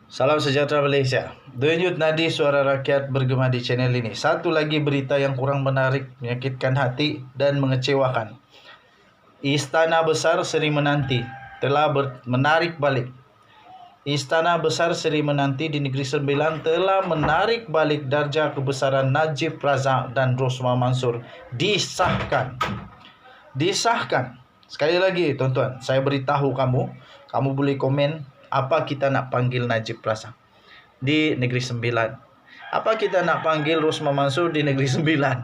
Salam sejahtera Malaysia. Denyut nadi suara rakyat bergema di channel ini. Satu lagi berita yang kurang menarik, menyakitkan hati dan mengecewakan. Istana Besar Seri Menanti telah menarik balik. Istana Besar Seri Menanti di Negeri Sembilan telah menarik balik darjah kebesaran Najib Razak dan Rosmah Mansur. Disahkan. Sekali lagi tuan-tuan, saya beritahu kamu boleh komen apa kita nak panggil Najib Razak di Negeri Sembilan. Apa kita nak panggil Rosmah Mansur di Negeri Sembilan.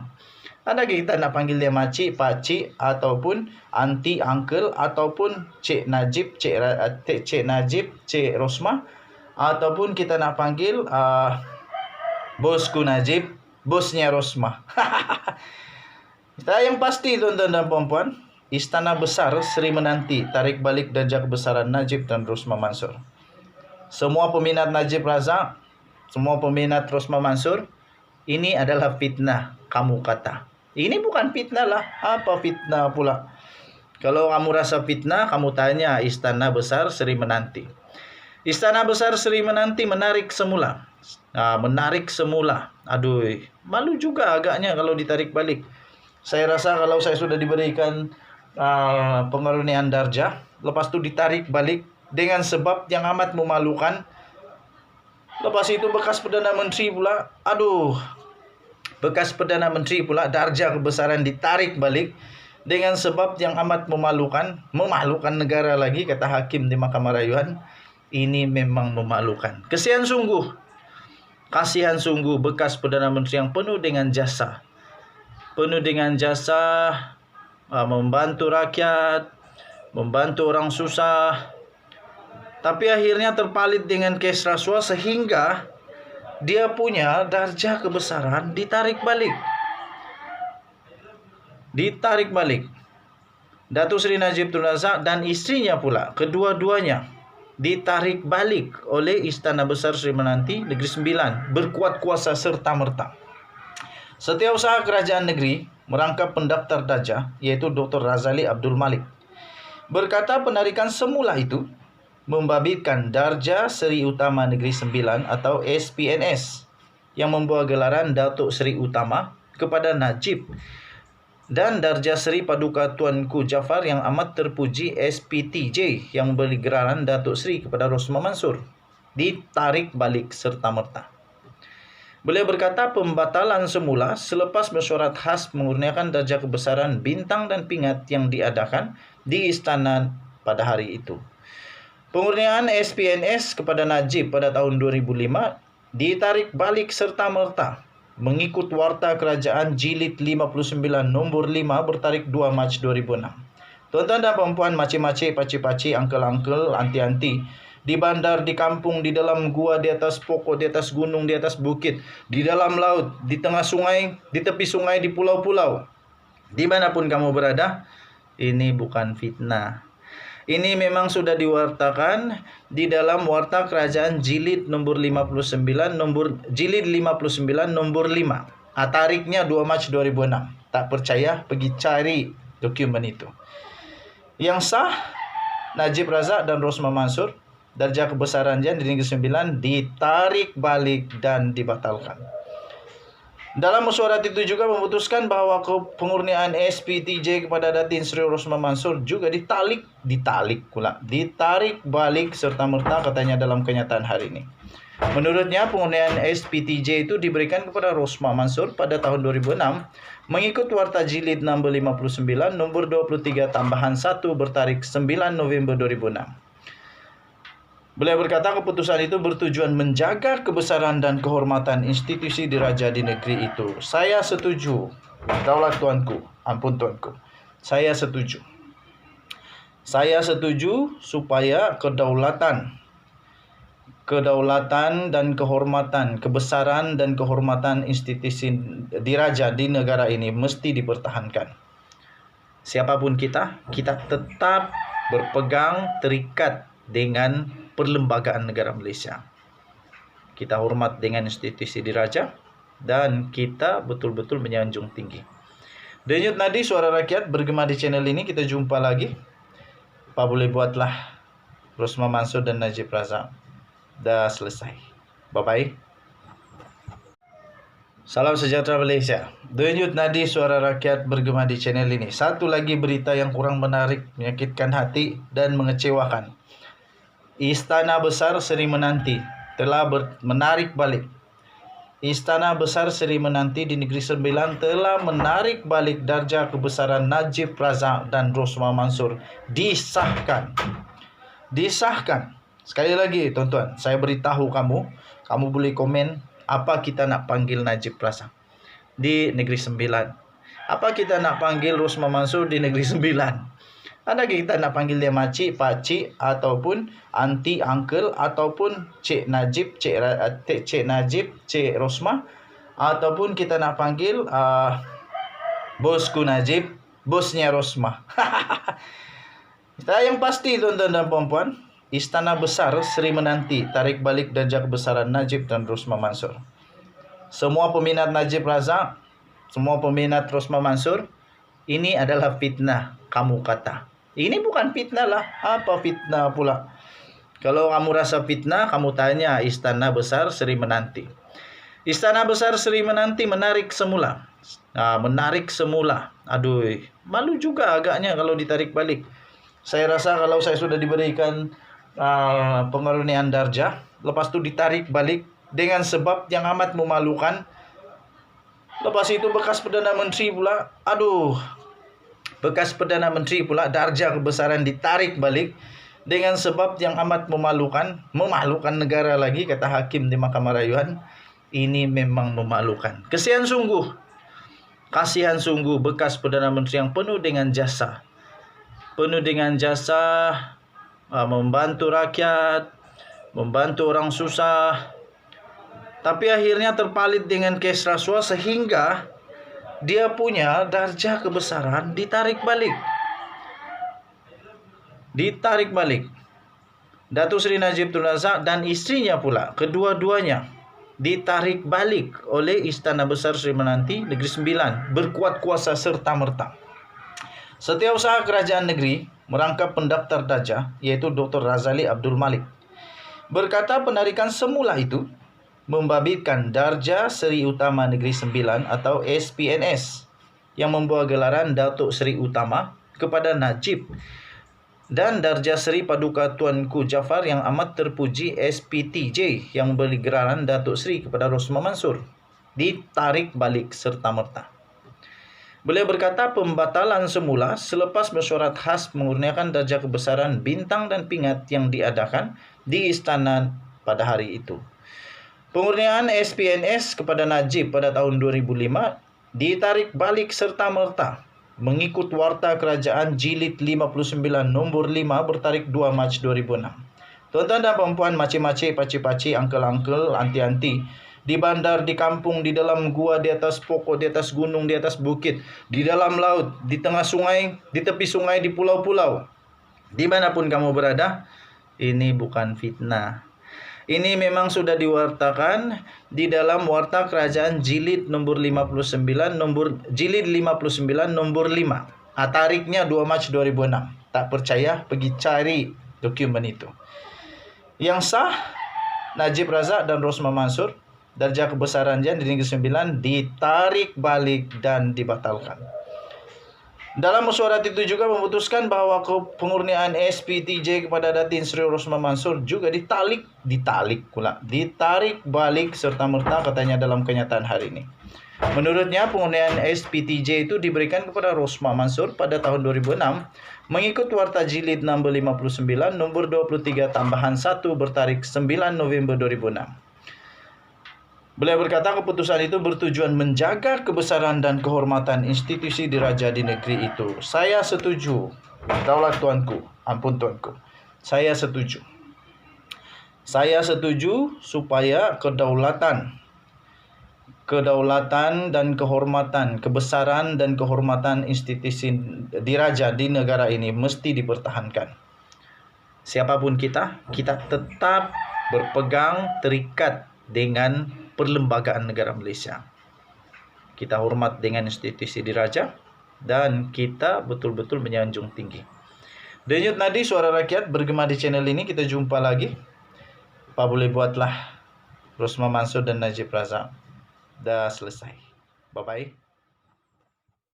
Adakah kita nak panggil dia makcik, pakcik, ataupun aunty, uncle, ataupun Cik Najib, Cik Najib, Cik Rosmah, ataupun kita nak panggil bosku Najib, bosnya Rosmah. Yang pasti tuan-tuan dan puan-puan, Istana Besar Seri Menanti tarik balik darjah kebesaran Najib dan Rosmah Mansur. Semua peminat Najib Razak, semua peminat Rosmah Mansur, ini adalah fitnah, kamu kata. Ini bukan fitnah lah. Apa fitnah pula? Kalau kamu rasa fitnah, kamu tanya Istana Besar Seri Menanti. Istana Besar Seri Menanti menarik semula. Aduh, malu juga agaknya kalau ditarik balik. Saya rasa kalau saya sudah diberikan pengaruniaan darjah, lepas itu ditarik balik dengan sebab yang amat memalukan. Lepas itu bekas Perdana Menteri pula, bekas Perdana Menteri pula darjah kebesaran ditarik balik dengan sebab yang amat memalukan negara lagi, kata hakim di Mahkamah Rayuan. Ini memang memalukan. Kasihan sungguh bekas Perdana Menteri yang penuh dengan jasa, membantu rakyat, membantu orang susah, tapi akhirnya terpalit dengan kes rasuah sehingga dia punya darjah kebesaran ditarik balik. Datuk Seri Najib Tun Razak dan istrinya pula, kedua-duanya ditarik balik oleh Istana Besar Seri Menanti Negeri Sembilan berkuat kuasa serta-merta. Setiausaha Kerajaan Negeri merangkap pendaftar darjah, yaitu Dr. Razali Abdul Malik, berkata penarikan semula itu membabitkan darjah Seri Utama Negeri Sembilan atau SPNS yang membawa gelaran Datuk Seri Utama kepada Najib, dan darjah Seri Paduka Tuanku Jaafar yang amat terpuji SPTJ yang memberi gelaran Datuk Seri kepada Rosmah Mansur ditarik balik serta-merta. Beliau berkata pembatalan semula selepas mesyuarat khas mengurniakan darjah kebesaran bintang dan pingat yang diadakan di istana pada hari itu. Pengurniaan SPNS kepada Najib pada tahun 2005 ditarik balik serta-merta mengikut Warta Kerajaan Jilid 59 nombor 5 bertarikh 2 Mac 2006. Tuan-tuan dan puan-puan, makcik-makcik, pakcik-pakcik, uncle-uncle, anti-anti, di bandar, di kampung, di dalam gua, di atas pokok, di atas gunung, di atas bukit, di dalam laut, di tengah sungai, di tepi sungai, di pulau-pulau, dimanapun kamu berada, ini bukan fitnah. Ini memang sudah diwartakan di dalam Warta Kerajaan Jilid nomor 59 nombor 5. Tarikhnya 2 Mac 2006. Tak percaya, pergi cari dokumen itu. Yang sah, Najib Razak dan Rosmah Mansur darjah kebesarannya di Negeri Sembilan ditarik balik dan dibatalkan. Dalam mesyuarat itu juga memutuskan bahawa pengurniaan SPTJ kepada Datin Seri Rosmah Mansur juga ditarik balik serta-merta, katanya dalam kenyataan hari ini. Menurutnya pengurniaan SPTJ itu diberikan kepada Rosmah Mansur pada tahun 2006 mengikut Warta Jilid nombor 59 nombor 23 tambahan 1 bertarikh 9 November 2006. Beliau berkata keputusan itu bertujuan menjaga kebesaran dan kehormatan institusi diraja di negeri itu. Saya setuju. Daulat tuanku, ampun tuanku. Saya setuju supaya kedaulatan dan kehormatan, kebesaran dan kehormatan institusi diraja di negara ini mesti dipertahankan. Siapapun kita tetap berpegang terikat dengan perlembagaan negara Malaysia. Kita hormat dengan institusi diraja dan kita betul-betul menyanjung tinggi. Denyut nadi suara rakyat bergema di channel ini. Kita jumpa lagi. Apa boleh buatlah Rosmah Mansur dan Najib Razak. Dah selesai. Bye-bye. Salam sejahtera Malaysia. Denyut nadi suara rakyat bergema di channel ini. Satu lagi berita yang kurang menarik, menyakitkan hati dan mengecewakan. Istana Besar Seri Menanti telah menarik balik. Istana Besar Seri Menanti di Negeri Sembilan telah menarik balik darjah kebesaran Najib Razak dan Rosmah Mansur. Disahkan. Sekali lagi tuan-tuan, saya beritahu kamu boleh komen apa kita nak panggil Najib Razak di Negeri Sembilan. Apa kita nak panggil Rosmah Mansur di Negeri Sembilan. Adakah kita nak panggil dia makcik, pakcik, ataupun aunty, uncle, ataupun Cik Najib, Cik Najib, Cik Rosmah, ataupun kita nak panggil bosku Najib, bosnya Rosmah. Yang pasti tuan-tuan dan puan-puan, Istana Besar Seri Menanti tarik balik darjah kebesaran Najib dan Rosmah Mansur. Semua peminat Najib Razak, semua peminat Rosmah Mansur, ini adalah fitnah, kamu kata. Ini bukan fitnah lah. Apa fitnah pula? Kalau kamu rasa fitnah, kamu tanya Istana Besar Seri Menanti. Istana Besar Seri Menanti menarik semula. Aduh, malu juga agaknya kalau ditarik balik. Saya rasa kalau saya sudah diberikan pengaruniaan darjah, lepas itu ditarik balik dengan sebab yang amat memalukan. Lepas itu bekas Perdana Menteri pula, bekas Perdana Menteri pula darjah kebesaran ditarik balik dengan sebab yang amat memalukan negara lagi, kata hakim di Mahkamah Rayuan. Ini memang memalukan. Kasihan sungguh bekas Perdana Menteri yang penuh dengan jasa, membantu rakyat, membantu orang susah, tapi akhirnya terpalit dengan kes rasuah sehingga dia punya darjah kebesaran ditarik balik. Datuk Seri Najib Tun Razak dan istrinya pula, kedua-duanya ditarik balik oleh Istana Besar Seri Menanti Negeri Sembilan berkuat kuasa serta-merta. Setiausaha Kerajaan Negeri merangkap pendaftar darjah, yaitu Dr. Razali Abdul Malik, berkata penarikan semula itu membabitkan darjah Seri Utama Negeri Sembilan atau SPNS yang membawa gelaran Datuk Seri Utama kepada Najib, dan darjah Seri Paduka Tuanku Jaafar yang amat terpuji SPTJ yang memberi gelaran Datuk Seri kepada Rosmah Mansur ditarik balik serta-merta. Beliau berkata pembatalan semula selepas mesyuarat khas mengurniakan darjah kebesaran bintang dan pingat yang diadakan di istana pada hari itu. Pengurniaan SPNS kepada Najib pada tahun 2005 ditarik balik serta-merta mengikut Warta Kerajaan Jilid 59 nombor 5 bertarikh 2 Mac 2006. Tuan-tuan dan puan-puan, makcik-makcik, pakcik-pakcik, uncle-uncle, anti-anti, di bandar, di kampung, di dalam gua, di atas pokok, di atas gunung, di atas bukit, di dalam laut, di tengah sungai, di tepi sungai, di pulau-pulau, dimanapun kamu berada, ini bukan fitnah. Ini memang sudah diwartakan di dalam Warta Kerajaan Jilid nomor 59 Jilid 59 nombor 5. Tarikhnya 2 Mac 2006. Tak percaya, pergi cari dokumen itu. Yang sah, Najib Razak dan Rosmah Mansur darjah kebesarannya di Negeri Sembilan ditarik balik dan dibatalkan. Dalam mesyuarat itu juga memutuskan bahawa pengurniaan SPTJ kepada Datin Seri Rosmah Mansur juga ditarik balik serta-merta, katanya dalam kenyataan hari ini. Menurutnya pengurniaan SPTJ itu diberikan kepada Rosmah Mansur pada tahun 2006 mengikut Warta Jilid nombor 59 nombor 23 tambahan 1 bertarikh 9 November 2006. Beliau berkata keputusan itu bertujuan menjaga kebesaran dan kehormatan institusi diraja di negeri itu. Saya setuju. Daulat tuanku, ampun tuanku. Saya setuju supaya kedaulatan dan kehormatan, kebesaran dan kehormatan institusi diraja di negara ini mesti dipertahankan. Siapapun kita tetap berpegang terikat dengan perlembagaan negara Malaysia. Kita hormat dengan institusi diraja dan kita betul-betul menyanjung tinggi. Denyut nadi suara rakyat bergema di channel ini. Kita jumpa lagi. Apa boleh buatlah. Rosma Mansur dan Najib Razak. Dah selesai. Bye-bye.